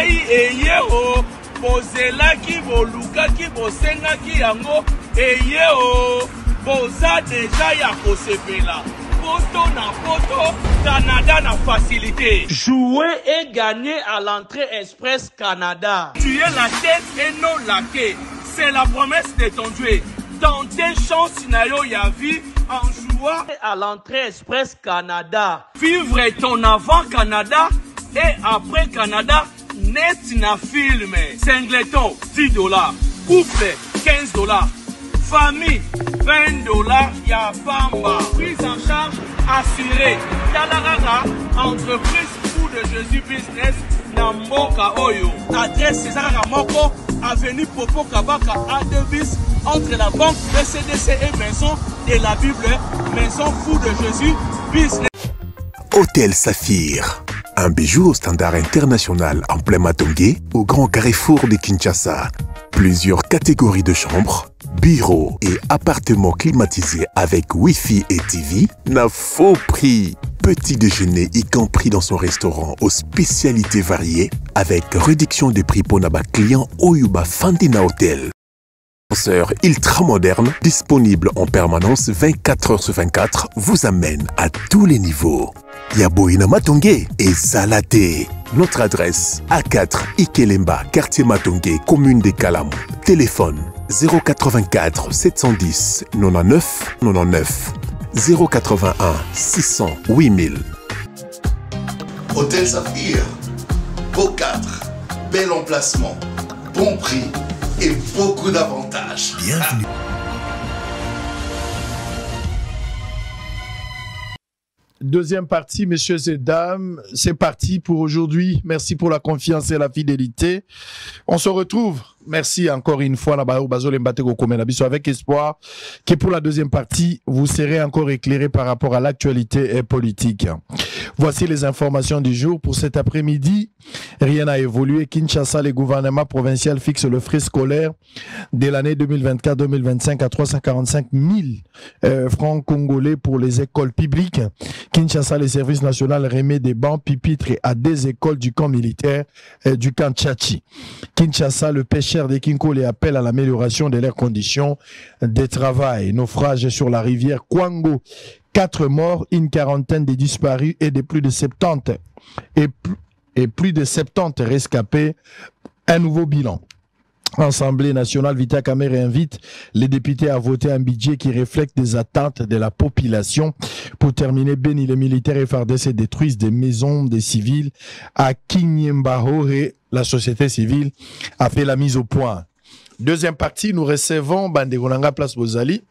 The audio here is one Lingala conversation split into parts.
mai eyeo bozelaki bolukaki bosengaki yango eyeo boza deja ya kosepela poto na poto Canada na facilité. Jouer et gagner à l'entrée Express Canada. Tu es la tête et non la queue. C'est la promesse de ton Dieu. Tenter chance na yo ya vie en jouant à l'entrée Express Canada. Vivre ton avant Canada et après Canada, net na film. Singleton, $10. Couple, $15. Famille, $20. Ya famba. Prise en charge assurée. Yalarara, entreprise Fou de Jésus Business. Namboka Oyo. Adresse César Moko, avenue Popo Kabaka A2bis, entre la banque BCDC et Maison de la Bible, Maison Fou de Jésus Business. Hôtel Saphir, un bijou au standard international en plein Matongé, au grand carrefour de Kinshasa. Plusieurs catégories de chambres, bureaux et appartements climatisés avec Wi-Fi et TV, n'a faux prix. Petit déjeuner y compris dans son restaurant aux spécialités variées, avec réduction des prix pour Naba client Oyuba Fandina Hotel. Ascenseur ultra moderne, disponible en permanence 24 h sur 24, vous amène à tous les niveaux. Yaboina Matongé et Salaté. Notre adresse A4 Ikelemba, quartier Matongé, commune des Kalamou. Téléphone 084 710 99 99 081 600 8000. Hôtel Saphir, beau cadre, bel emplacement, bon prix et beaucoup d'avantages. Bienvenue. Deuxième partie, messieurs et dames, c'est parti pour aujourd'hui. Merci pour la confiance et la fidélité. On se retrouve. Merci encore une fois avec espoir que pour la deuxième partie, vous serez encore éclairé par rapport à l'actualité politique. Voici les informations du jour pour cet après-midi. Rien n'a évolué. Kinshasa, le gouvernement provincial fixe le frais scolaire de l'année 2024-2025 à 345 000 francs congolais pour les écoles publiques. Kinshasa, le service national remet des bancs pupitres à des écoles du camp militaire du camp Tchachi. Kinshasa, le pêcheur de Kinkole appelle à l'amélioration de leurs conditions de travail. Naufrage sur la rivière Kwango. 4 morts, une quarantaine de disparus et de plus de 70 et plus de 70 rescapés. Un nouveau bilan. Assemblée nationale, Vita Kamere invite les députés à voter un budget qui reflète des attentes de la population. Pour terminer, Béni, les militaires FARDC détruisent des maisons des civils à Kinyembahore. La société civile a fait la mise au point. Deuxième partie, nous recevons Bandegonanga Place Bozali.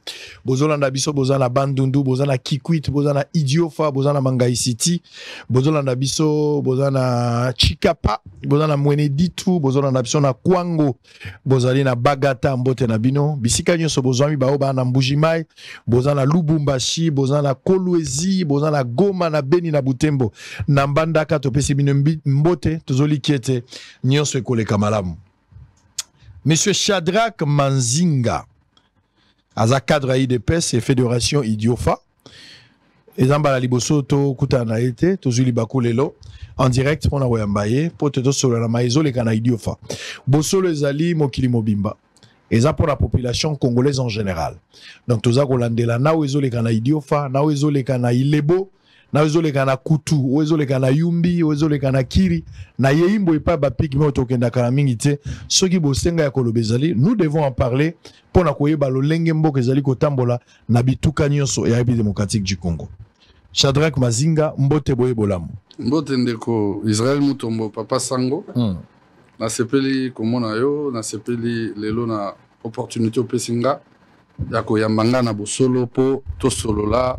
Bozolanda Biso, Bozana Bandundu, Bozana Kikwit, Bozana Idiofa, Bozana Mangai City, Bozolanda Biso, Bozana Chikapa, Bozana Mwene Ditu, Bozolanda Biso na Kwango, Bozali na Bagata, Mbote na Bino, Bisika Nyoso Bozami Baoba na Mbujimai, Bozana Lubumbashi, Bozana Kolwezi, Bozana Goma na Beni na Butembo, Nambandaka Topesi Bino Mbote, Tozoli Kiete, Nyoso Ekole Kamalamu. Monsieur Shadrach Manzinga, aza cadre IDPS et Fédération Idiofa, ezamba liboso to kutana ete tozuli bakulelo en direct pour na wayambaye pour te solo na maizo le kana Idiofa. Bosolo ezali mokili mobimba. Eza pour la population congolaise en général. Donc toza kolandela na wezo le kana Idiofa, na wezo le kana Ilebo, na wezo le kana Kutu, wezo le kana Yumbi, wezo le kana Kiri, na yeimbo epa bapiki mo tokenda kana mingi te, soki bosenga ya kolobezali, nous devons en parler pour na koyeba lo lenge mboka ezali kotambola na bituka nyonso ya République démocratique du Congo. Shadrach Mazinga, mbote boye bolamu. Mbote ndeko Israël Mutombo papa Sango. Na sepeli komona yo, na sepeli lelo na opportunité opesinga ya koyambanga na bosolo po to solo la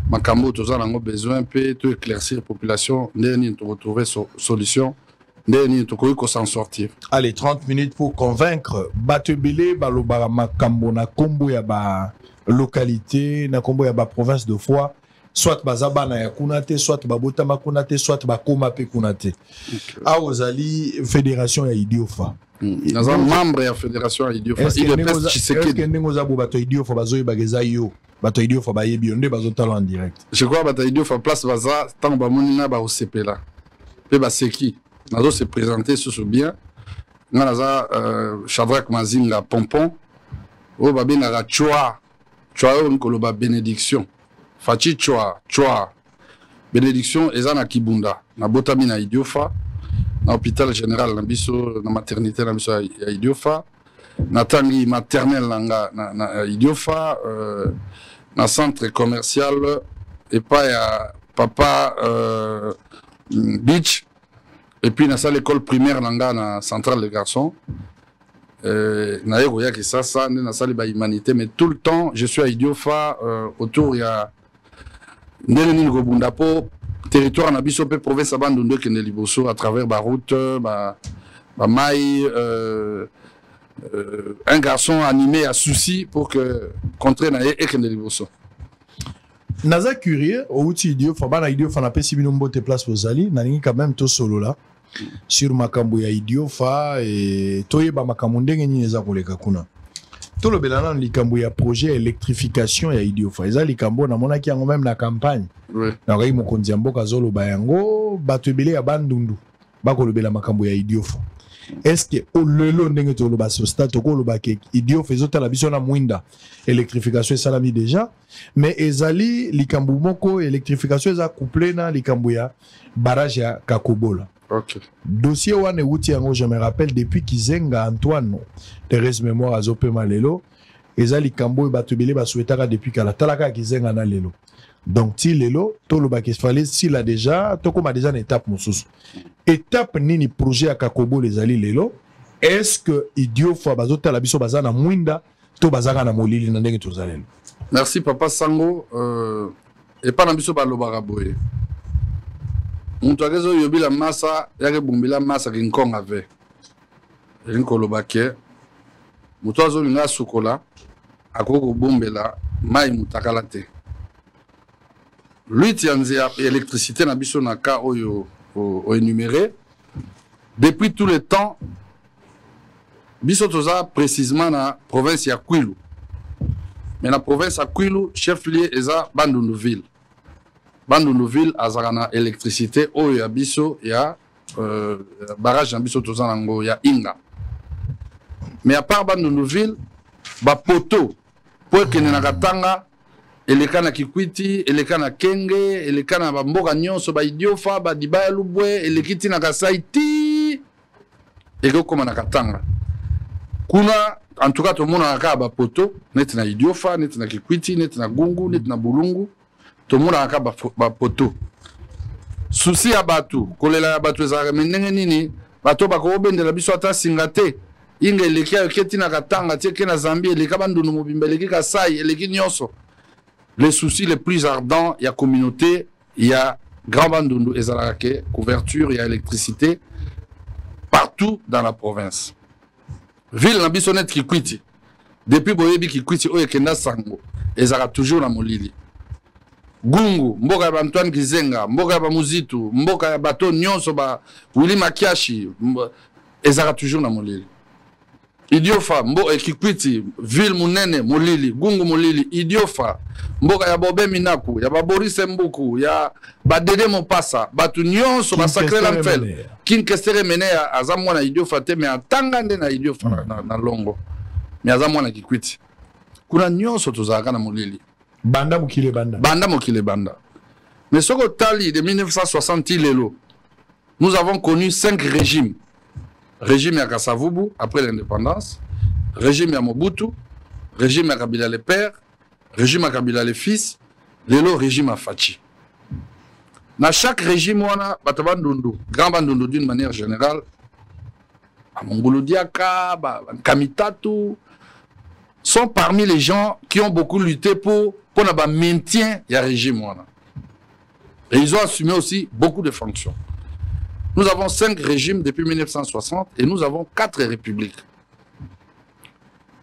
makambo toza nango besoin pe to éclaircir population ndeni to retrouver solution ndeni to ko s'en sortir. Allez, 30 minutes pour convaincre Batebele balobara makambo na kombo ya ba localité na kombo ya ba province de foi, soit bazaba na ya kunate, soit babota makunate, soit bakoma pe kunate. A ozali fédération ya Idiofa. Naza membre ya fédération ya Idiofa. Est-ce que ndingo za bo bato Idiofa bazoyi bageza yo? Bato Idiofa bayebi onde bazotala en direct. Je crois bato Idiofa place baza tant ba monina ba osepela. Pe ba seki. nazo se présenter sur bien nga naza Shadrach Mazinga Pompon o ba benga choa on koloba bénédiction fachi choa bénédiction eza na Kibunda na botami na Idiofa na hôpital général na biso na maternité na biso ya Idiofa na tangi maternelle na Idiofa na centre commercial et pas ya papa Beach. Et puis, dans l'école primaire, na centrale des garçons. Na yoya qui ça, na salle ba humanité, mais tout le temps, je suis à Idiofa, autour il y a Neleni Ngobundapo, territoire na biso pe province Bandundu qui est liboso à travers ba route, ba maille, un garçon animé à souci pour que contrer na et que liboso. Naza curieux, au outil Idiofa, bana Idiofa na pesi bino mbote place Bozali, na ningi quand même to solo là. Sur makambo ya Idiofa et toyeba makambo ndenge nini eza koleka kuna tolobela na likambo ya projet électrification ya Idiofa eza likambo na monaki yango même na campagne na ngai mokonzi ya mboka zoloba yango bato ebele ya Bandundu bakolobela makambo ya Idiofa. Est-ce que lelo ndenge toloba so stade tokoloba ke Idiofa ezotala biso na mwinda électrification esalami déjà mais ezali likambo moko électrification eza couplé na likambo ya barrage ya Kakobola. Okay. Dossier wane wuti yango je me rappelle depuis Kizenga Antoine Thérèse mémoire azopema lelo ezali kambo bato belé ba souhaitaka depuis kala talaka Kizenga na lelo donc ti lelo tolo ba fallait si la déjà to koma déjà une étape mosusu étape nini projet ya Kakobo les ali lelo est-ce que Idiofa bazotala biso bazana mwinda to bazaka na molili na ndenge tozalelo. Merci papa Sango et pas na biso ba lobaka boye mutu akezo yobila masa yake bumbila masa kinkonga ve rinkolobake mutu azolinga sukola akoko bumbela mai mutakala te lui tianze ya électricité na biso na ka oyo o énuméré depuis tout le temps biso toza précisément na province ya Kwilu mais na province ya Kwilu chef-lieu eza Bandundu-ville. Bandundu-ville azarana électricité oyo ya biso ya barrage na biso tozanango ya Inga. Mais à part Bandundu-ville ba poto po kene na Katanga eleka na Kikwiti eleka na Kenge eleka na bamboka nyonso ba Idiofa ba Dibaya Lubwe elekiti na Kasaiti eko koma na Katanga. Kuna en tout cas tout le monde a ba poto net na Idiofa net na Kikwiti net na Gungu net na Bulungu. Tout le monde a ba poto. Souci ya batu, kolela ya batu ezaka menenge nini, bato bako obendela biso ata singate. Inga eleki ya keti na Katanga, tieke na Zambie, eleki Bandundu mobimba, eleki Kasai, eleki nyonso. Les soucis les plus ardents, il y a communauté, il y a Grand Bandundu ezalaka couverture, il y a électricité partout dans la province. Ville na biso net Kikwiti. Depuis boyebi Kikwiti oyo kenda sango, ezalaka toujours na molili. Gungu, mboka ya Antoine Kizenga, mboka ya Muzitu, mboka ya bato nyonso ba Willy Makiashi, ezaka toujours na molili. Idiofa, mboka Kikwiti, ville munene molili, Gungu molili, Idiofa, mboka ya Bobe Minaku, ya Boris Mbuku, ya Badede Mopasa, batu nyonso ba sacré l'enfer. Kinkestere mene aza mwana Idiofa te me atanga nde na Idiofa na longo. Me aza mwana Kikwiti. Kuna nyonso tozaka na molili. Banda mokile banda. Banda mokile banda. Mais ce que Tali de 1960 lelo, nous avons connu 5 régimes. Régime ya Kasavubu après l'indépendance, régime ya Mobutu, régime ya Kabila le père, régime ya Kabila le fils, lelo régime ya Fachi. Dans chaque régime wana bato Bandundu, Grand Bandundu d'une manière générale, Mongolo Diaka, Kamitatu sont parmi les gens qui ont beaucoup lutté pour le maintien du régime. Et ils ont assumé aussi beaucoup de fonctions. Nous avons 5 régimes depuis 1960 et nous avons 4 républiques.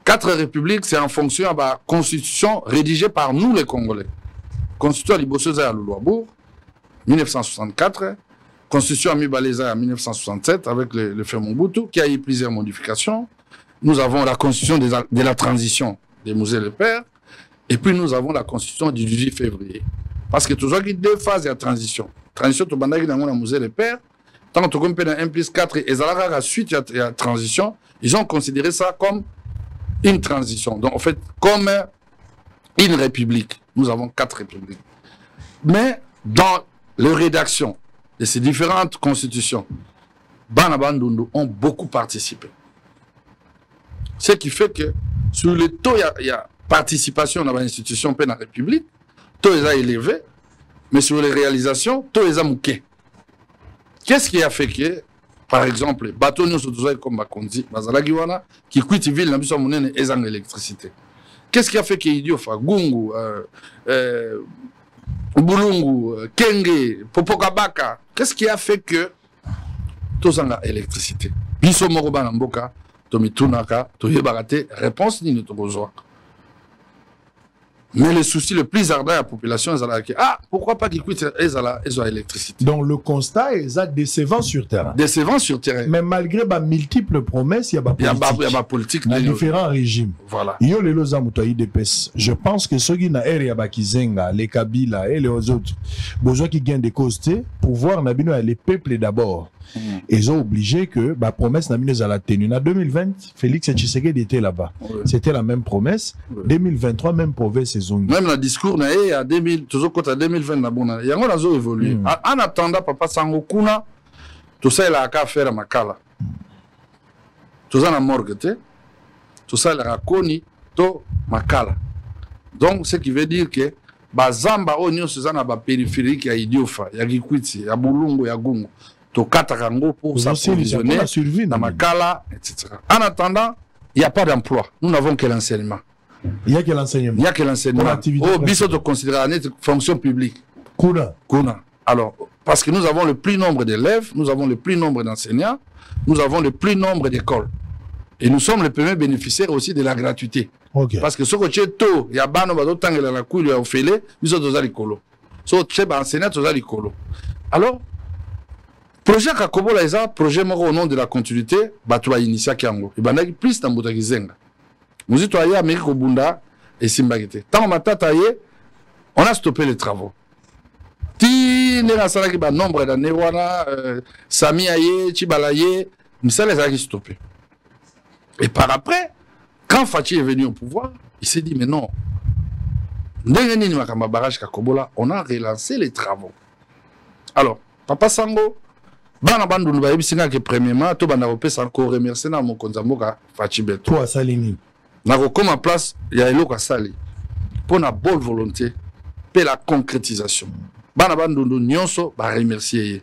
4 républiques, c'est en fonction de la constitution rédigée par nous les Congolais. Constitution à Libosoza à Loulouabourg, 1964. Constitution à Mibaleza en 1967 avec le frère Mobutu qui a eu plusieurs modifications. Nous avons la constitution de la transition des Musées le Père. Et puis nous avons la constitution du 18 février. Parce que toujours il y a 2 phases de transition. Transition, tu as Musée le Père. tant que tu as 1 plus 4 et la suite il y a transition, ils ont considéré ça comme une transition. Donc en fait, comme une république. Nous avons 4 républiques. Mais dans les rédactions de ces différentes constitutions, Banabandundu ont beaucoup participé. Ce qui fait que sur le taux, il y a participation dans l'institution dans la République, taux est élevé, mais sur les réalisations, taux est mouké. Qu'est-ce qui a fait que, par exemple, bateau nous sommes comme Bakondi, Bazalagiwana, qui quitte ville, n'a pas de électricité. Qu'est-ce qui a fait que Idiofa, Gungu, Bulungu, Kenge, Popokabaka, qu'est-ce qui a fait que tous ont l'électricité? Biso Moroba Namboka, Tomi Tunaka, Toye Barate, réponse ni notre besoin. Mais le souci le plus ardent à la population, c'est pourquoi pas qu'ils quittent l'électricité? Donc le constat est décevant sur terrain. Décevant sur terrain. Mais malgré les multiples promesses, il y a pas politique. Il y a différents régimes. Voilà. Je pense que ceux qui n'ont les Kabila et les autres, besoin qui gagnent des costés, pouvoir les peuples d'abord. Ils ont obligé que la promesse n'a pas la tenue. En 2020, Félix Tshisekedi était là-bas. Oui. C'était la même promesse. Oui. 2023, même province saison. Même le discours, à 2000, toujours quand à 2020, il y a un évolué. En attendant, papa Sangokuna, tout ça, il a qu'à faire à Makala. Tout ça, la morgue, tout ça, il a connu, tout Makala. Donc, ce qui veut dire que, Bazamba, on y a une périphérique, il y a Idiofa, il y a Gikwiti, il y a Bulungu, il y a Gungu. To Katarango pour s'approvisionner dans Makala, etc. En attendant, il n'y a pas d'emploi. Nous n'avons que l'enseignement. Il n'y a que l'enseignement. Il n'y a que l'enseignement. Oh, Bissot de considérer une fonction publique. Kuna. Alors, parce que nous avons le plus nombre d'élèves, nous avons le plus nombre d'enseignants, nous avons le plus nombre d'écoles. Et nous sommes les premiers bénéficiaires aussi de la gratuité. Okay. Parce que ce que tu es tôt, il y a bano bato tangela la couille, il y a ofélé, nous sommes tous l'école. So tu es enseignant, tous l'école. Alors, projet Kakobola est un projet au nom de la continuité, Batoua Initia Kiango. Et Banaki plus dans Boutakizenga. Nous étions allés à Amérique au Bunda et Simbagité. Tant on a stoppé les travaux. Ti Nera Salaki ba nombre d'années, Sami Aye, Chibalaye, nous sommes les stoppés. Et par après, quand Fatih est venu au pouvoir, il s'est dit mais non. On a relancé les travaux. Alors, Papa Sango, Bana bandu nous baïbi singa que premièrement to bana repé sans encore remercier na mon konzamboka Fachibeto. Toi Salini. Na comme en place il y a eloko sali. Pour la bonne volonté, pour la concrétisation. Bana bandu nous nyonso ba remercier.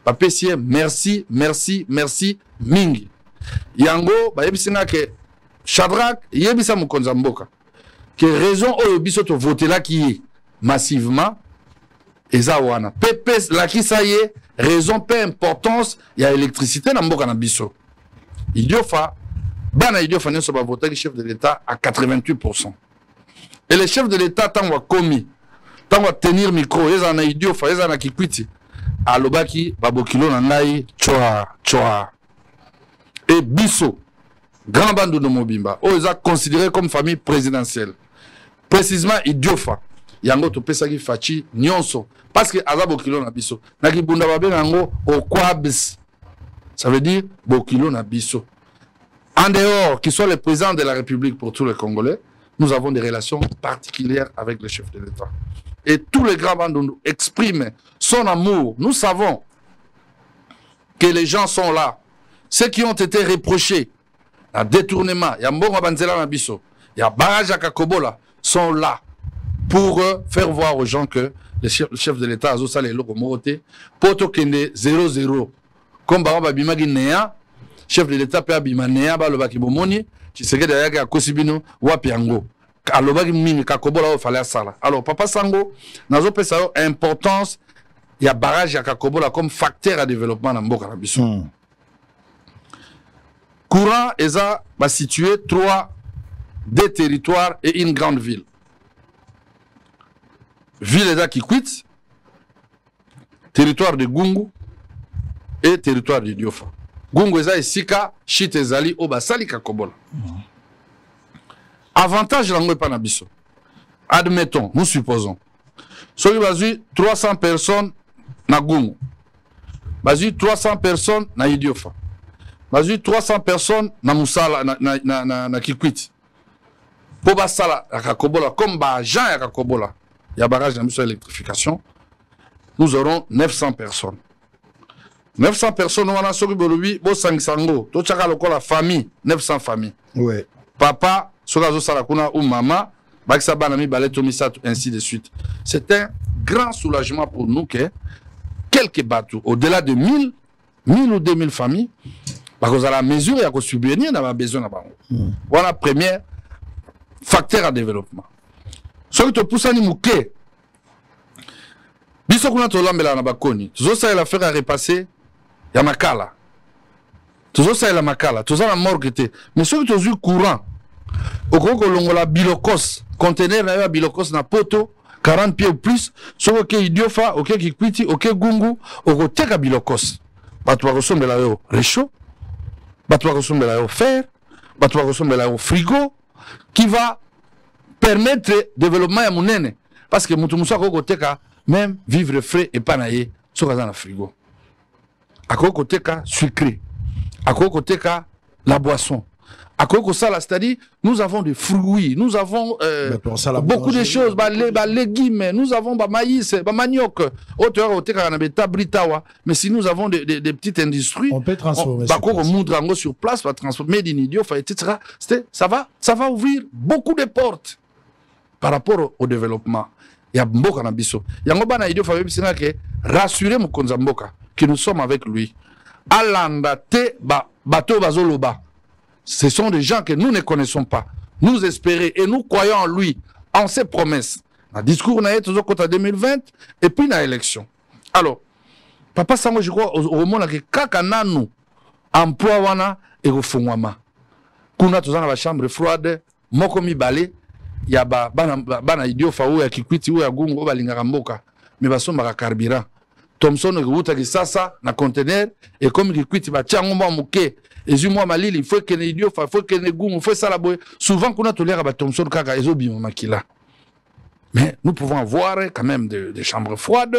Papa sie merci mingi. Yango baïbi singa que Shadrach yebisa mon konzamboka. Que raison au biso to voter là qui massivement ezawana. Pépé la qui ça y est. Raison, peu importance, il y a l'électricité dans le biso. Idiofa, Idiofa ne va voter le chef de l'État à 88%. Et le chef de l'État, tant qu'on commis, tant qu'on tenir micro, ils en a Idiofa, ils en a qui quitte. À l'obaki, babokilo nanai, choa. Et biso, grand bande de Mobimba, ils ont considéré comme famille présidentielle. Précisément Idiofa. Yango to pesaki fachi nyonso parce que azabo kilo na biso na kibunda babe nango okwabis, ça veut dire bokilo na biso. En dehors qu'il soit le président de la République pour tous les Congolais, nous avons des relations particulières avec le chef de l'État et tous les grands bandes expriment son amour. Nous savons que les gens sont là, ceux qui ont été reprochés à détournement, il y a mbongo banzela na biso, il y a barrage à Kakobola, sont là pour faire voir aux gens que le chef de l'État a fait le Moroté, pour que 0-0. Comme Baba Bimagi Nea, chef de l'État peut abima Nea, Balobaki Bomoni, tu sais que derrière Kosibino, Wapiango. Alobaki Mimi Kakobola, il fallait ça. Alors, Papa Sango, nous avons importance, il y a barrage à Kakobola comme facteur à développement dans Mboka Nabiso. Courant, ESA va situer 2 territoires et une grande ville. Ville qui quitte, territoire de Gungu et territoire de Diofa. Gungu est Sika, Chite Zali, Obasali Kakobola. Avantage l'ango pas nabiso. Admettons, nous supposons. Soki bazu 300 personnes na Gungu. bazui 300 personnes na Idiofa. Bazui 300 personnes na Musala na Kikwit. Pour basala à Kakobola comme agent à Kakobola. Il y a barrage d'électrification. Nous aurons 900 personnes. 900 personnes, on a sur le bo sangisango. To chaka loko la famille, 900 familles. Ouais. Papa, sokazo sarakuna ou maman, baksa banami baleto misato, ainsi de suite. C'est un grand soulagement pour nous que quelques bateaux, au-delà de 1000 ou 2000 familles, parce que la mesure, il y a subvenir, on a besoin de voilà premier facteur à développement. Ce qui te pousse à nous que, biso kuna tolambela na bakoni, tuzo sa la faire à repasser, ya makala. Tuzo sa la makala, tuzo la morgue te. Mais ce qui te joue courant, au koko longola bilokos, conteneur na bilokos na poto, 40 pieds ou plus, so ok Idiofa, ok Kikwiti, ok Gungu, ok teka bilokos. Batwa ressemble la yo réchaud, batwa ressemble la yo fer, batwa ressemble la yo frigo, qui va permettre le développement à monene. Parce que mutumoussa koko teka, même vivre frais et pas naïe, so kaza na frigo. À koko teka sucré, à koko teka la boisson. À Koko Sala, c'est-à-dire, nous avons des fruits, nous avons beaucoup de choses, légumes, nous avons maïs, manioc, mais si nous avons des petites industries, on peut transformer sur place, va transformer des idiots, etc. Ça va ouvrir beaucoup de portes par rapport au développement. Il y a beaucoup de choses. Il y a que rassurer Mokonzamboka que nous sommes avec lui. Alanda te bateau bazoloba. Ce sont des gens que nous ne connaissons pas. Nous espérons et nous croyons en lui, en ses promesses. Le discours n'a été en 2020 et puis dans l'élection. Alors, Papa Sango, je crois, au moment où kaka nous emploi wana et au fongwama. Kuna tozana la chambre froide, moko mi balé, ya bana Idiofa ou ya Kikwiti ou ya Gungu ba lingaka mboka, mais basomba ka carburant. Thomson ruta ki sasa na conteneur et comme Kikwiti ba tiango mo muke. Et je moi malili, il faut que les idiots, il faut que les goûts, il faut ça la boue. Souvent qu'on a toléré à Thomson kaka et zobi makila. Mais nous pouvons avoir quand même des chambres froides.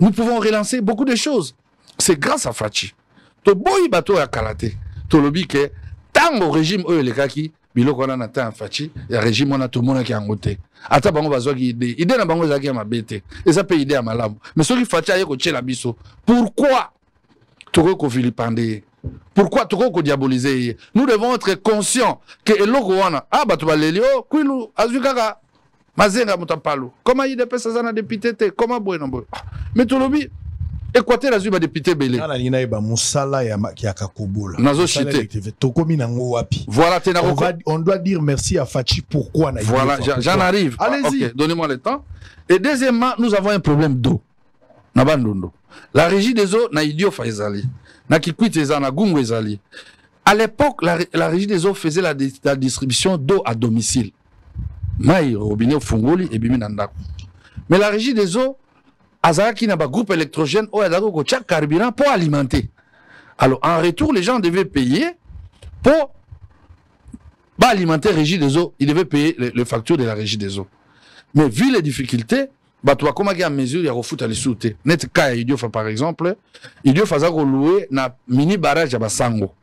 Nous pouvons relancer beaucoup de choses. C'est grâce à Fachi. To boy bateau à Kalate. To lobi que tant au régime eux les kaki, bilo qu'on a atteint Fachi, et régime on a tout le monde qui a ngoté. Ata bango bazo qui idée na bango zaki à ma bête. Et ça peut aider à malamu. Mais ceux qui Fachi aye ko la biso. Pourquoi Toko ko Philippandé? Pourquoi trop diaboliser? Nous devons être conscients que l'Ogoana, ah, bah, tu vas l'élio, Kwilu, Azukaka, Mazenga Mutapalo, comment il dépêche ça, député, comment bueno, mais tout le monde, Équateur, la Zuba député Belé. Voilà, on doit dire merci à Fachi, pourquoi? Voilà, j'en arrive. Allez-y. Okay, donnez-moi le temps. Et deuxièmement, nous avons un problème d'eau. La régie des eaux, na Idiofa ezali. Na Kikwit ezali, na Gungu ezali. À l'époque, la régie des eaux faisait la distribution d'eau à domicile. Maï, robinet, fungoli et bimi nandako. Mais la régie des eaux, azaki na ba groupe électrogène, o azako ko tchak carburant pour alimenter. Alors, en retour, les gens devaient payer pour alimenter la régie des eaux. Ils devaient payer les factures de la régie des eaux. Mais vu les difficultés, bato comment il y a mesure il y a refoutre à les sauter net cas Idiofa par exemple Idiofa za ko louer na mini barrage ya Basango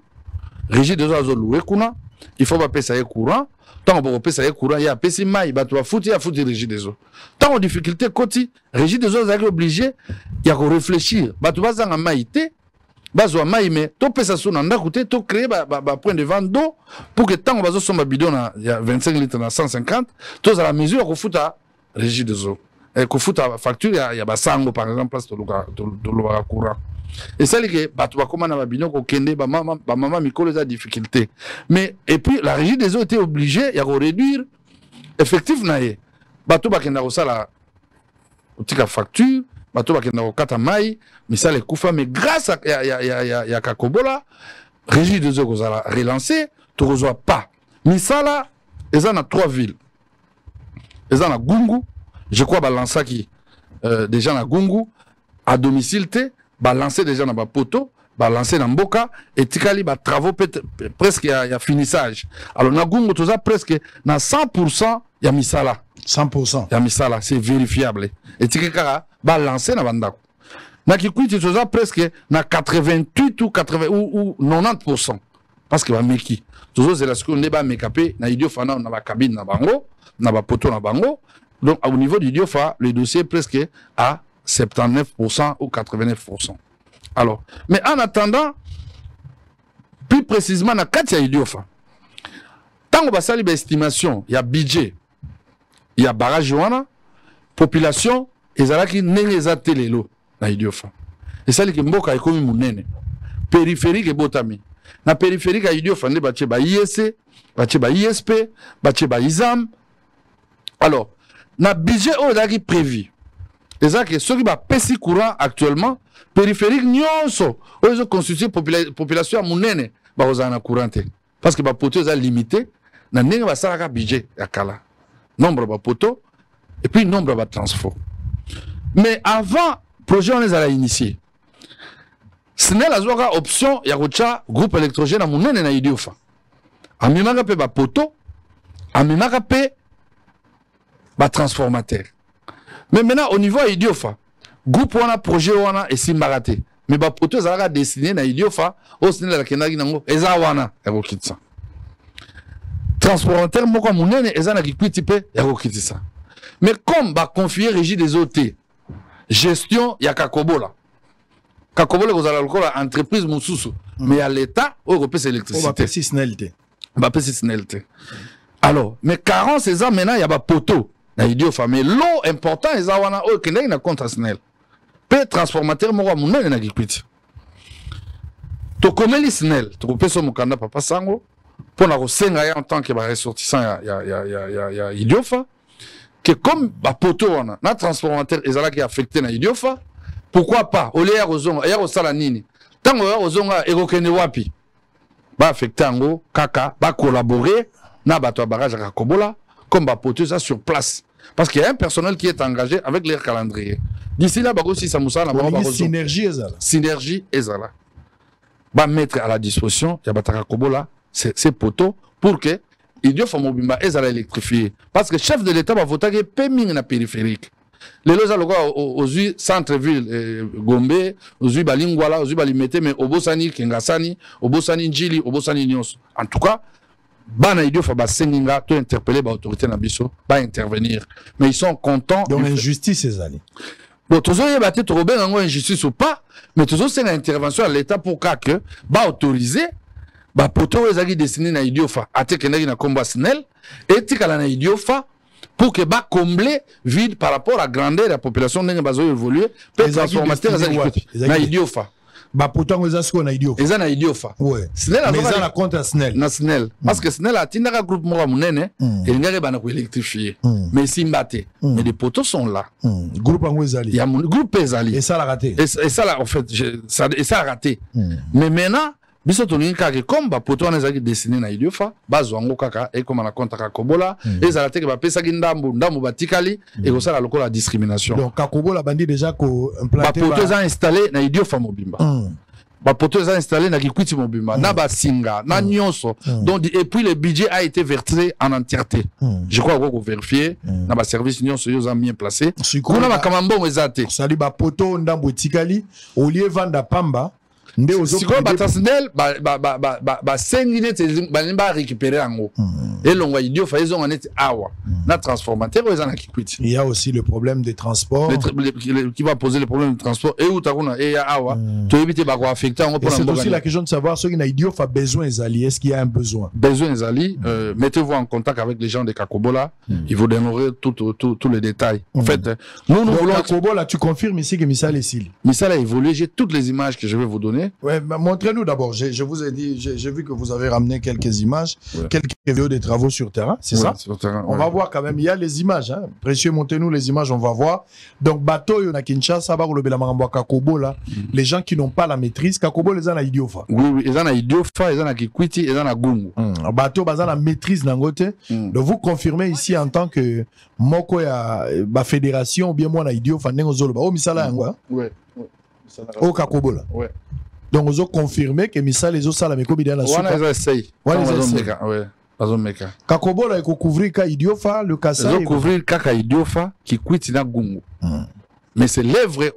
régie de zo louer kuna il faut pas payer courant tant on peut payer courant il y a pesi mai bato va foutre régie des eaux tant en difficulté koti régie des eaux za obligé il y a ko réfléchir bato ba zanga maïté bazo mai mais to pesa sona ndako te to créer ba point de vente d'eau pour que tant on bazo somba bidon na il y a 25 litres na 150 to za la mesure ko foutre régie des eaux et qu'on fout à facture, il y a Basango par exemple, place de l'eau courant. Et c'est que Batouba comme on a bino ko kende ba maman Miko les a difficultés. Mais et puis la régie des eaux était obligée il y a réduire effectif naé. Batouba kenda ko sala tika facture, Batouba kenda ko kata mai, mais ça les koufa mais grâce à y a Kakobola, régie des eaux ko sala relancer, tu reçois pas. Mais ça là, ils en a 3 villes. Ils en a Gungu. Je crois balancer qui des gens à Gungu à domicile balancer des gens dans poto balancer dans Mboka et tikali ba travaux presque il y a finissage. Alors na Gungu tout ça presque na 100% il y a misala 100%. Il y a misala c'est vérifiable et tikaka balancer na bandako. na kikwiti toza presque na 88 ou 80 ou 90%. Parce que ba meki toujours c'est la ce qu'on débat mekapé na idiofa na ba cabine na bango na ba poto na bango. Donc au niveau du idiofa le dossier est presque à 79% ou 89%. Alors mais en attendant plus précisément na kati ya idiofa tango basali ba estimation ya budget ya barrage wana population ezalaki ndenge eza te lelo na idiofa esali ke mboka ekomi munene périphérique ebotami na périphérique ya idiofa nde batie ba IEC batie ba ISP batie ba ISAM. Alors na budget oyo ezalaki prévu ezalaki soki bapesi courant actuellement périphérique nyonso oyo ezoconstitue population ya munene bakozala na courant te parce que bapoto eza limité na ndenge basalaka budget ya kala nombre de poteaux et puis nombre de transports. Mais avant, le projet on les a initié. Ce n'est la option, il y a un groupe électrogène à mon nez na idiofa. A mi magape ba poteau, a mi magape ba transformateur. Mais maintenant au niveau idiofa, groupe on a projet on a et si maraté. Mais ba poteau ça a destiné na idiofa, au ciné la kenagi nango, eza wana ya kokitsa. Transformateur moko munene ezana kikwiti pe ya kokitisa. Mais comme ba confier régie des OT gestion ya Kakobola. Kakobola kozala lokola entreprise mususu mais à l'état au repèse électricité. Ba pesi snelté. Ba pesi snelté. Alors mais carence eza maintenant ya ba poto na idiofa mais l'eau important eza wana o kende na contre snel. Pe transformateur moko munene na kikwiti. To komeli snel, to kopesa mukanda papa sango. Pour la resenga en tant que ressortissant ya idiofa que comme ba poto wana na transformateur ezala qui affecté na idiofa pourquoi pas au lieu ya ozonga ya osala nini tango ya ozonga ekokende wapi ba affecté ngo kaka ba collaborer na bato barrage à Kakobola comme ba poto ça sur place parce qu'il y a un personnel qui est engagé avec leur calendrier d'ici là ba aussi ça musala ba synergie ezala ba mettre à la disposition ya ba Kakobola ces poteaux pour que idiofa mobimba ezala électrifié parce que chef de l'état va voter que peming na périphérique les loza logo aux centre ville Gombe aux balingwala aux balimete mais obosani kengasani obosani njili obosani nyonso en tout cas bana idiofa ba senginga to interpeller ba autorité na biso ba intervenir mais ils sont contents donc injustice ezali bon toujours yeba te to robenga ngo injustice ou pas mais toujours c'est une intervention à l'état pour que ba autoriser ba poto ezaki destiné na idiofa atekenaki na komba snel etikala na idiofa pour que ba combler vide par rapport à grandeur de la population ndenge bazo évoluer peut transformateur ezaki na idiofa ba poto ngo ezasiko na idiofa eza na idiofa ouais snel mais eza na contre snel na snel parce que snel atindaka groupe moko munene elingaki bana ko électrifier mais simbate mais les poteaux sont là groupe ngo ezali ya groupe ezali et ça l'a raté et ça là en fait ça a raté mais maintenant biso tolingi kaka comme ba poto wana ezalaki destiné na idiofa bazwa ngo kaka ekoma na compte Kakobola ezala teke bapesaki ndambu batikali ekosala lokola discrimination donc Kakobola bandi déjà ko implanter ba poto eza installé na idiofa mobimba ba poto eza installé na kikwiti mobimba na basinga na nyonso donc et puis le budget a été versé en entièreté je crois qu'on vérifier na ba service nyonso yo za bien placé kuna makamambo ezate sali ba poto ndambu etikali au lieu vanda pamba nde ozo siko batasnel ba sengi net ba récupérer yango elongwa idiofa ezonga net awa na transformateur ezana kikwiti. Il y a aussi le problème des transports qui va poser le problème de transport et où takuna et ya awa to éviter ba ko affecter yango pour c'est aussi la question de savoir ce qu'il a idiofa besoin ezali est-ce qu'il y a un besoin ezali mettez-vous en contact avec les gens de Kakobola ils vous donneront tous les détails en fait nous voulons Kakobola. Tu confirmes ici que Misala est ici Misala a évolué, j'ai toutes les images que je vais vous donner. Ouais, montrez-nous d'abord. Je vous ai dit, j'ai vu que vous avez ramené quelques images, quelques vidéos des travaux sur terrain, c'est ça sur terrain, on va voir quand même, il y a les images. Hein. Précieux, montrez-nous les images, on va voir. Donc, bateau, on a Kinshasa, Kakobola, les gens qui n'ont pas la maîtrise, Kakobola, ils ont la idiofa. Oui, ils ont la idiofa, ils ont la kikwiti, ils ont la gungu. Bateau, ils ont la maîtrise d'un côté. Donc, vous confirmez ici en tant que Moko ya fédération, ou bien moi, la idiofa, oh, Misala, hein, ouais. Au Kakobola. Ouais. Donc, vous avez confirmé que Misala, les autres, mais comme il y a la soupe. Ouais. Kakobola, il faut couvrir ka idiofa, le kasa. Il faut couvrir kaka idiofa, qui quitte na gungu. Mais c'est l'œuvre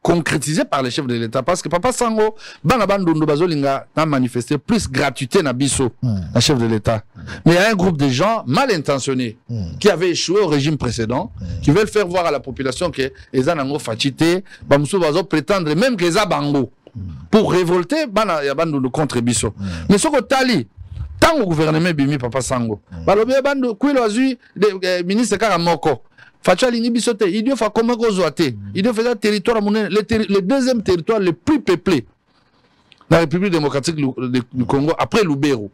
concrétisée par les chefs de l'État. Parce que Papa Sango, Banabandundu Bazolinga a manifesté plus gratuité na biso, un chef de l'État. Mais il y a un groupe de gens mal intentionnés qui avaient échoué au régime précédent, qui veulent faire voir à la population que les anango fachité, Bamoussou Bazo prétendre même que les bango pour révolter Banabandundu contre biso. Mais ce que Tali, tant au gouvernement Bimi Papa Sango, Balobi Bandu, Kouilo Azui, ministre Karamoko. Fachali ni bisote, il doit faire comme Gozoate. Il doit faire un territoire, le deuxième territoire le plus peuplé dans la République démocratique du Congo, après Lubero.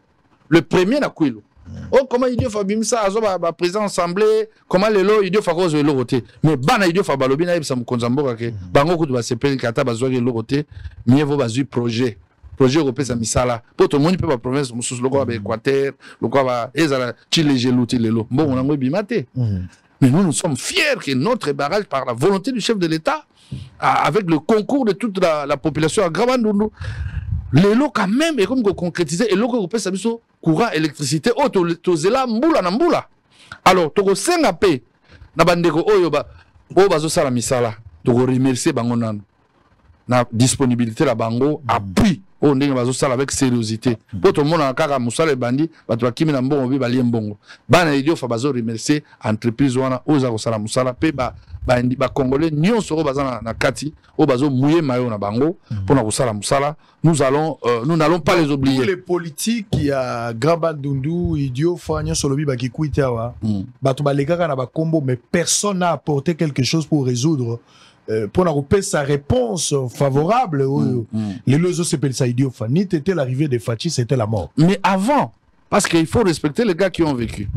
Le premier, na Kouilo. Oh, comment il doit faire Bimsa, Azoba, président assemblée, comment les lots, il doit faire Gozo et l'oroté. Mais Bana, il doit faire Balobina, il s'en Konzambo, Bango, Koudou, va se payer, Kata, Bazoa et l'oroté, mieux vaut Bazui projet. Projet européen, ça misala. Pour tout le monde, il peut pas province, le quoi, Équateur, le quoi, Ezala, Chile, Gelouti, les lots. Bon, on a bimate. Mais nous sommes fiers que notre barrage, par la volonté du chef de l'État, avec le concours de toute la population à Grabandundu, les lots quand même, et comme concrétisé, et l'eau européen, ça courant, électricité, oh, tozela, mboula, na mboula. Alors, toko senga pe, na bandeko, oh, yoba, oh, bazo sala misala, toko remercier bango nanu. Na disponibilité la bango, appui. Oh, ndenge bazo sala avec sérieuxité. Pour tout le monde, kaka musala bandi, bato kimi na mbongo bi bali mbongo. Bana idio fa bazo remercier entreprise wana oza ko sala musala pe ba congolais nyonso ko bazana na kati, o bazo mouyer mayo na bango pour na ko sala musala. Nous n'allons pas les oublier. Pour les politiques, il y a Grabandundu, idio fa nyonso lobi ba ki kuitawa. Bato ba lekaka na ba kombo, mais personne n'a apporté quelque chose pour résoudre. Pour nous sa réponse favorable, les losos s'appellent ça idiot. Ni c'était l'arrivée des Fachi, c'était la mort. Mais avant, parce qu'il faut respecter les gars qui ont vécu.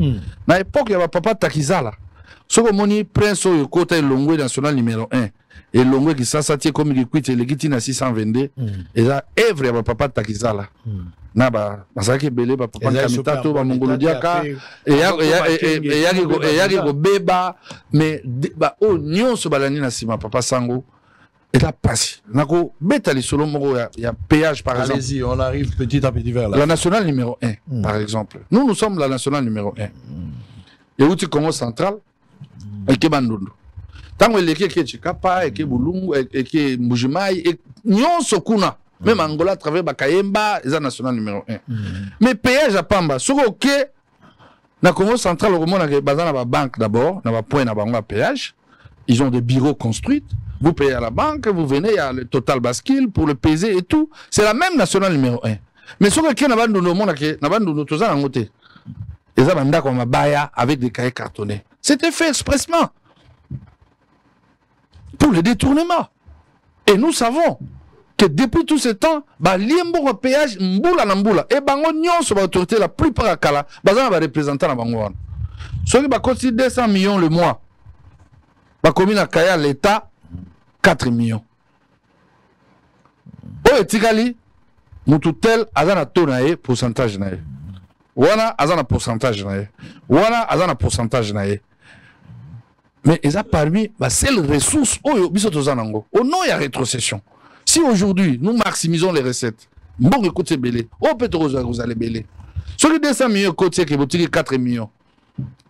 À l'époque, il y avait Papa Takizala. Ce que mon prince au côté Longwe national numéro 1. Et Longwe qui s'assatit comme il quitte les guitines à 622. Et là, Evre, il y avait Papa Takizala. Naba, Masaki Bele, Papa Kamitato, Mongolo Diaka, et Yagi Beba, mais oh, Nyon Sobalani Nasima, Papa Sango, et là, passe. Nako, Betali Solo Moro, il y a péage par exemple. Allez-y, on arrive petit à petit vers là. La nationale numéro 1, par exemple. Nous sommes la nationale numéro 1. Et où tu Congo central, et Kebandundu. Tant que les Chikapa, et Kebulungu, et Mbujimai, et Nyon Sokuna. Même Angola, à travers Bakayemba, ils sont national numéro 1. Mais péage à Pamba, ce que na Congo central, au moment où on a la banque d'abord, on a point à péage, ils ont des bureaux construits, vous payez à la banque, vous venez, il y a le total bascule pour le peser et tout. C'est la même nationale numéro 1. Mais ce que n'a pas de monde, n'a pas de nous tous en côté. Ils ont comme un baya avec des cahiers cartonnés. C'était fait expressement pour le détournement. Et nous savons que depuis tout ce temps, liembo péage mboula na mboula et bango nyonso ba autorité la plupart à Kala, bazana ba représentant na bango wana. Soki ba coûte 200 millions le mois. Ba commune à Kaya l'État 4 millions. O etikali mutu tel azana tona e pourcentage na e. Wana azana pourcentage na e. Wana azana pourcentage na e. Mais ils ont parmi ba seule ressource oyo biso tozanango. Au nom ya rétrocession. Si aujourd'hui, nous maximisons les recettes, bon, écoutez, belé, oh, peut-être vous allez belé. Sur les 200 millions, côté qui vous 4 millions,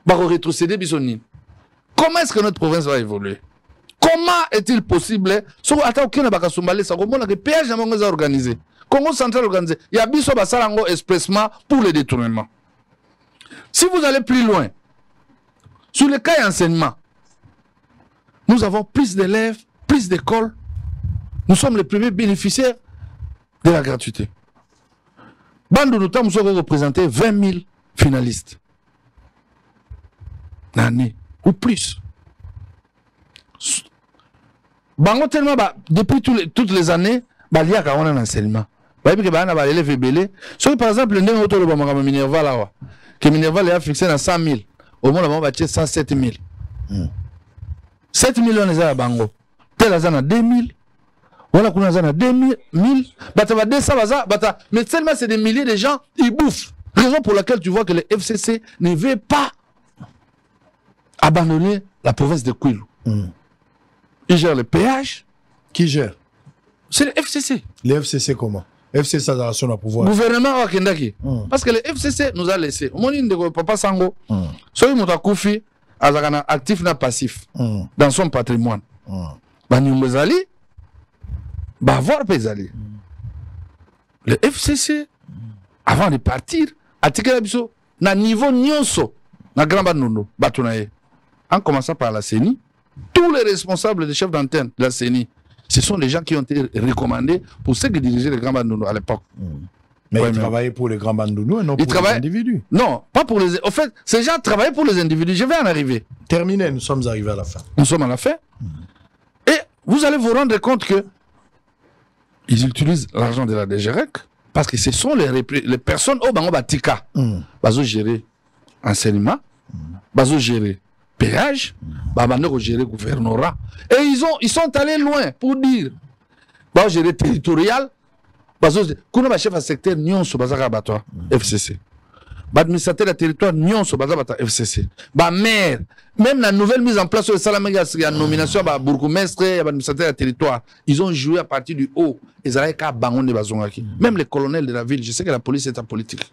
bah, rétrocéder bisonni. Comment est-ce que notre province va évoluer? Comment est-il possible? Sur attends, qui n'a pas qu'à s'emballer, ça remonte que péage à mon organisé. Congo central organisé. Il y a biso basalango expressement pour les détournements. Si vous allez plus loin, sur les cas d'enseignement, nous avons plus d'élèves, plus d'écoles. Nous sommes les premiers bénéficiaires de la gratuité. Bandou nous avons représenté 20 000 finalistes. L'année, ou plus. Bango tellement, depuis toutes les années, il y a un enseignement. Par exemple, nous avons Minerva là, que Minerva est fixé à 100 000. Au moins, on va acheter 107 000. 7 millions de bango. Tel a 2 000. Voilà qu'on a 2000, mais seulement c'est des milliers de gens, ils bouffent. Raison pour laquelle tu vois que le FCC ne veut pas abandonner la province de Kwilu. Ils gèrent le péage. Qui gère? C'est le FCC. Le FCC comment? FCC ça a son pouvoir. Gouvernement wa Kendaki. Parce que le FCC nous a laissé. Au moment de Papa Sango, celui qui a actif na passif dans son patrimoine. Banyumba ezali, bavoir pezali. Le FCC, avant de partir, a tiré la biso, na niveau nyonso, na grand bandundu, batunaye. En commençant par la CENI, tous les responsables des chefs d'antenne de la CENI, ce sont les gens qui ont été recommandés pour ceux qui dirigeaient les grands bandundu à l'époque. Mais ouais, ils travaillaient pour les grands bandundu et non pour les individus. Non, pas pour les... En fait, ces gens travaillaient pour les individus. Je vais en arriver. Terminé, nous sommes arrivés à la fin. Nous sommes à la fin. Et vous allez vous rendre compte que ils utilisent l'argent de la DGREC parce que ce sont les personnes au Bango Batika. Bazo gérer enseignement, bazo gérer péage, bazo gérer gouvernorat. Et ils sont allés loin pour dire bazo gérer territorial, bazo kuna chef de secteur nyonso bazaka batwa FCC. Administrateur de territoire nyonso bazaka FCC. Ba maire, même la nouvelle mise en place sur le Salamega, il y a nomination ba bourgmestre et administrateur de territoire, ils ont joué à partir du haut. Ils avaient qu'à bangonner bazongaki. Même les colonels de la ville, je sais que la police est en politique.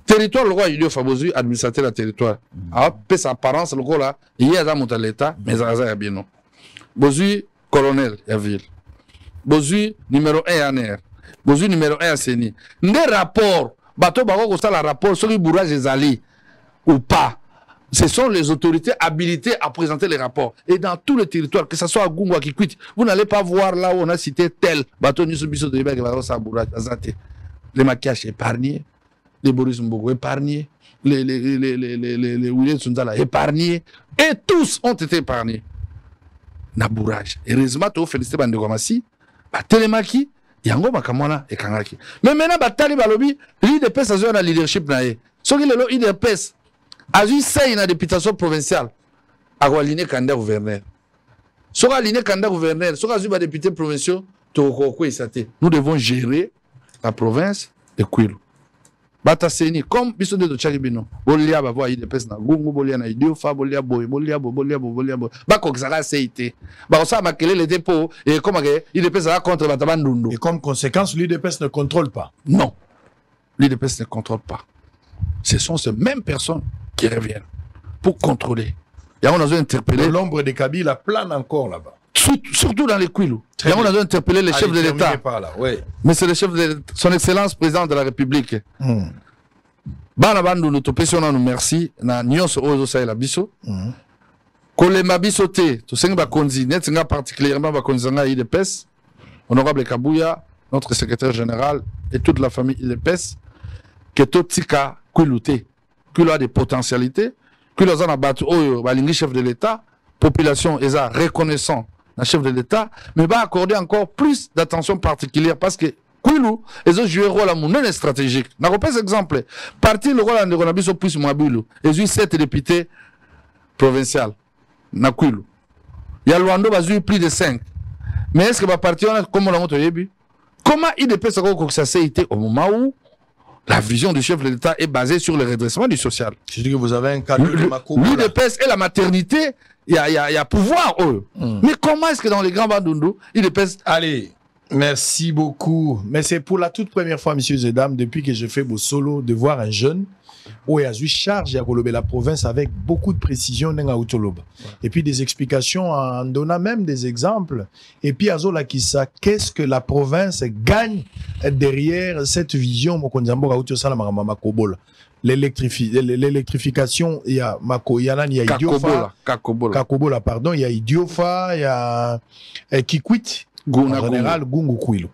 Territoire, le roi Idio Fabozu, administrateur de territoire. A peu sa apparence, le roi là, il y a dans l'État, mais ça a bien non. Bozu, colonel, la ville. Bozu, numéro 1 à NER. Bozu, numéro 1 à CENI. Des rapports, bateau bako ça la rapport, sur le bourrage des alliés ou pas. Ce sont les autorités habilitées à présenter les rapports. Et dans tout le territoire, que ce soit à Gungu, à Kikwit, vous n'allez pas voir là où on a cité tel bateau Nisubiso de Libé, les maquillages épargnés, les Boris Mbogo épargnés, les William Sunzala épargnés, et tous ont été épargnés. Nabourage. Heureusement, tu as félicité Bandegomasi, Télémaki, Yango Makamwana et Kangaki. Mais maintenant, Batali Balobi, l'IDPS a un leadership. Ce qui est le IDPS, a eu une députation provinciale à aligner candidat gouverneur. Si on a aligné candidat gouverneur, si on a eu des députés provinciaux, nous devons gérer la province de Kwilu. Bataseni, comme Biso de Tchagibino, Bolia va voir IDPS na Gungu, Bolia na Idiofa, Bolia Boy, Bolia Bolia Bolia Boy. Bako Xara CIT. Barossa Makele les dépôts et comme IDPS a contre Batabandundu. Et comme conséquence, l'IDPS ne contrôle pas. Non. L'IDPS ne contrôle pas. Ce sont ces mêmes personnes qui reviennent pour contrôler. Et on a dû interpeller. L'ombre de Kabila plane encore là-bas. Surtout dans les Kwilu. Et on a dû interpeller les chefs de l'État. Mais c'est le chef de son Excellence président de la République. Banabandu nous topession nous merci na nyonso ozo sa la biso. Kolema biso te to senga ba konzi net senga particulièrement ba konzanga IDPS. Honorable Kabouya, notre secrétaire général et toute la famille IDPS que totika Kwilu a des potentialités, Kwilu a battu oyo balingi chef de l'État, population est reconnaissant le chef de l'État, mais va accorder encore plus d'attention particulière parce que Kwilu ils ont joué un rôle non stratégique. Je repose exemple. Parti le rôle de Ronabiso plus Mwabilu, ils ont 7 députés provinciaux na Kwilu. Il y a Luando qui a eu plus de 5. Mais est-ce que va partir comme on l'a montré? Comment IDP ça a été au moment où la vision du chef de l'État est basée sur le redressement du social? Je dis que vous avez un cadre de Makobola. L'IDPS et la maternité, il y a pouvoir eux. Mais comment est-ce que dans les grands bandundu, IDPS... Allez, merci beaucoup. Mais c'est pour la toute première fois, messieurs et dames, depuis que je fais mon solo, de voir un jeune où il a eu charge à la province avec beaucoup de précision. Et puis des explications en donnant même des exemples. Et puis Azola Kissa, qu'est-ce que la province gagne derrière cette vision? L'électrification, il y a Idiofa, Kakobola, pardon, il y a Idiofa, il y a Kikwit. En général, Gungu Kwilu.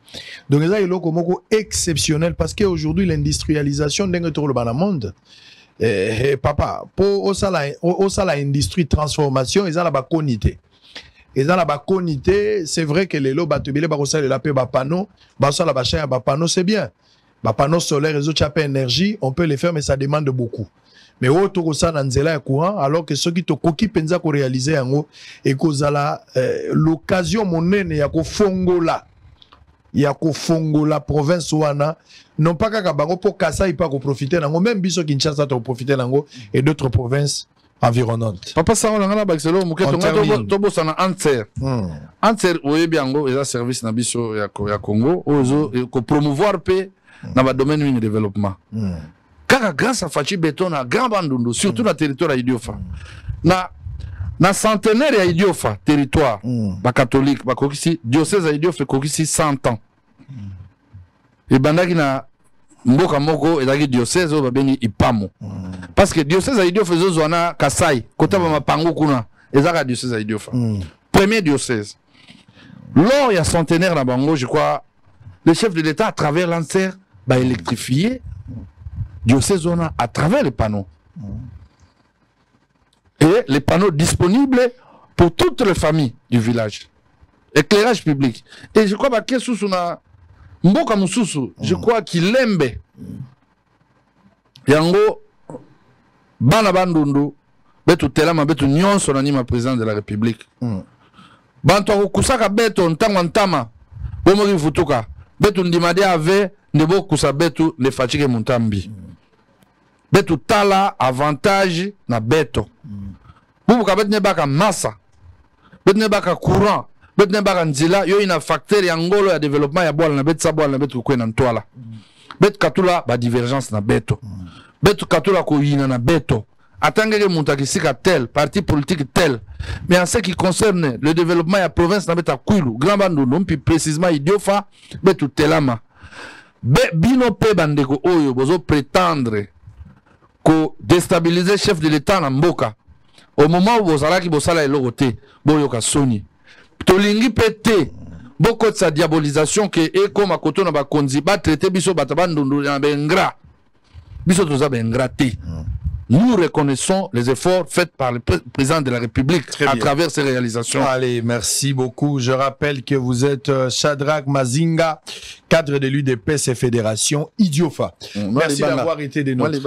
Donc, ça est exceptionnel parce qu'aujourd'hui, l'industrialisation d'un le monde. Papa, pour la industrie transformation, ils ont la baconité. Ils ont la baconité, c'est vrai que les lots batubile, la paix bapano, la bachin bapano, c'est bien. Bapano solaire, les autres chapés énergie, on peut les faire, mais ça demande beaucoup. Mais autour de ça, dans le courant, alors que ceux qui ont pensa qu'on réaliser en haut, et qu'on a l'occasion, mon il y a qu'au Fongola, il y a qu'au Fongola, province ouana, non pas qu'à Kabango, pour Kassa, il pas qu'on profite d'ango, même Biso Kinshasa, on profite d'ango, et d'autres provinces environnantes. Papa, ça, on a un baxelo, Tobo, ça a un tiers. Un tiers, oui, bien, il y a service na Biso, il y a Congo, il faut promouvoir paix dans le domaine du développement. Car grâce à Fachi Béton, à Grand Bandundu, surtout dans le territoire d'Idiofa, na centenaire ya Idiofa territoire ba catholique ba kokisi diocèse ya Idiofa kokisi 100 ans et bandaki na mboka moko ezaki diocèse o babengi Ipamo parce que diocèse ya Idiofa ezozwana Kasai kota ba mapango kuna ezaka diocèse ya Idiofa premier diocèse lors ya centenaire na bango je crois le chef de l'État à travers l'ANSER va électrifier diocèse à travers les panneaux et les panneaux disponibles pour toutes les familles du village. Éclairage public. Et je crois que Mboka Mususu, je crois qu'il aime. Yango, Bana Bandundu, Betu Telama, Betu Nyon, son anime président de la République. Banto Kusaka Beto, Ntama, Bomori Futuka, Betu Ndimade Ave, Nebo Kusa Betu, le Fatigué Muntambi. Betu Tala, avantage na Beto. Bubu kabet ne baka massa, bet ne baka courant, bet ne baka nzila, yo ina facteur ya ngolo ya développement ya boal na bet sa boal na bet ko na ntoala. Bet katula ba divergence na beto. Bet katula ko yina na beto. Atangeke muntaki sika tel, parti politique tel. Mais en ce qui concerne le développement ya province na bet Kwilu, Grand Bandundu, puis précisément Idiofa, betu telama. Bino pe bandeko oyo bozo prétendre ko déstabiliser chef de l'État na mboka. Au moment où vous allez vous allez le côté, boyoka soni. Tolingi pété, beaucoup de sa diabolisation que est comme à côté na ba konzi ba traité biso batabandundu na bengra. Biso toza bengra te. Nous reconnaissons les efforts faits par le président de la République à travers ses réalisations. Allez, merci beaucoup. Je rappelle que vous êtes Shadrach Mazinga, cadre de l'UDPS et Fédération Idiofa. Merci d'avoir été des nôtres.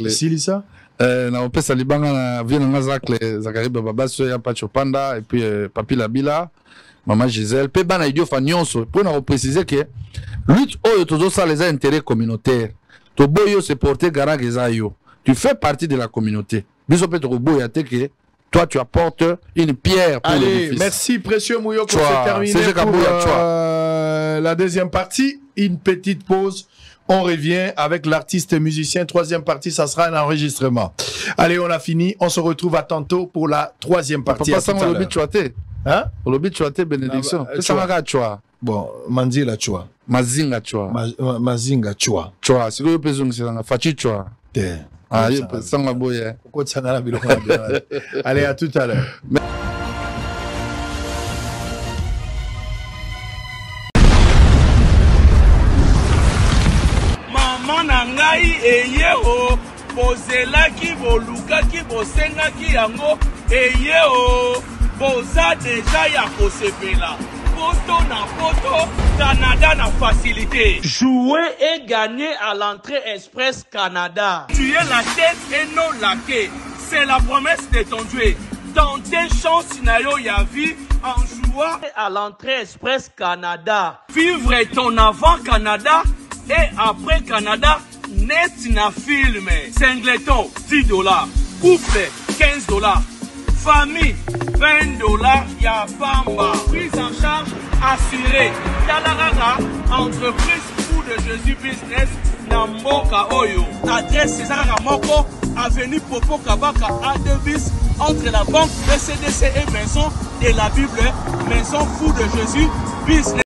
Si, Lisa? Na opesa libanga na vient na zakle Zakari Babaso ya Pacho Panda et puis Papi Labila Maman Gisèle pe bana Idiofa nyonso pour nous préciser que lutte oyo tozo ça les intérêts communautaires to boyo se porter garant yo tu fais partie de la communauté biso pe to boya te que toi tu apportes une pierre pour l'édifice. Merci précieux Mouyoko, c'est terminé pour la deuxième partie, une petite pause. On revient avec l'artiste et musicien. Troisième partie, ça sera un enregistrement. Allez, on a fini. On se retrouve à tantôt pour la troisième partie. Papa, ça le but choité. Hein? Le but choité, bénédiction. Ça va choix. Bon, Mandi la choix. Mazinga choix. Mazinga choix. Choix. C'est que vous avez un fachi choix. Ah, ça va boyer. Allez, à tout à l'heure. Nangai eye o bozelaki bolukaki bosengaki yango eye o boza deja ya kosepela poto na poto Canada na facilité. Jouer et gagner à l'entrée Express Canada. Tu es la tête et non la queue. C'est la promesse de ton Dieu. Tenter chance nayo ya vie en jouant à l'entrée Express Canada. Vivre ton avant Canada et après Canada, net na film. Singleton, $10. Couple, $15. Famille, $20. Ya pamba. Prise en charge assurée. Yalarara, entreprise Fou de Jésus Business, Namboka Oyo. Adresse César Moko, avenue Popo Kabaka, A2bis, entre la banque BCDC et Maison de la Bible, Maison Fou de Jésus Business.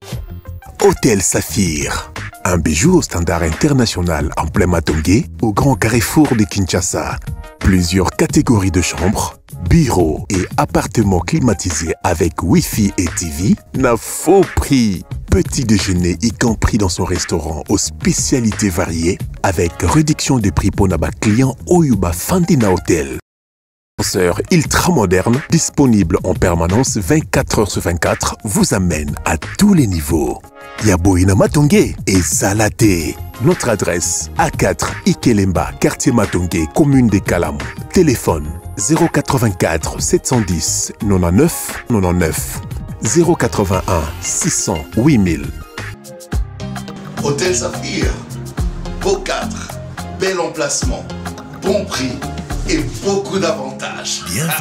Hôtel Saphir. Un bijou au standard international en plein Matongé, au grand carrefour de Kinshasa. Plusieurs catégories de chambres, bureaux et appartements climatisés avec Wi-Fi et TV, n'a faux prix. Petit déjeuner y compris dans son restaurant aux spécialités variées, avec réduction des prix pour naba clients Oyuba Fandina Hotel. Ascenseur ultra moderne, disponible en permanence 24 heures sur 24, vous amène à tous les niveaux. Yaboina Matongé et Salaté. Notre adresse A4 Ikelemba, quartier Matongé, commune des Kalam. Téléphone 084 710 99 99 081 600 8000. Hôtel Saphir, beau cadre, bel emplacement, bon prix et beaucoup d'avantages. Bienvenue.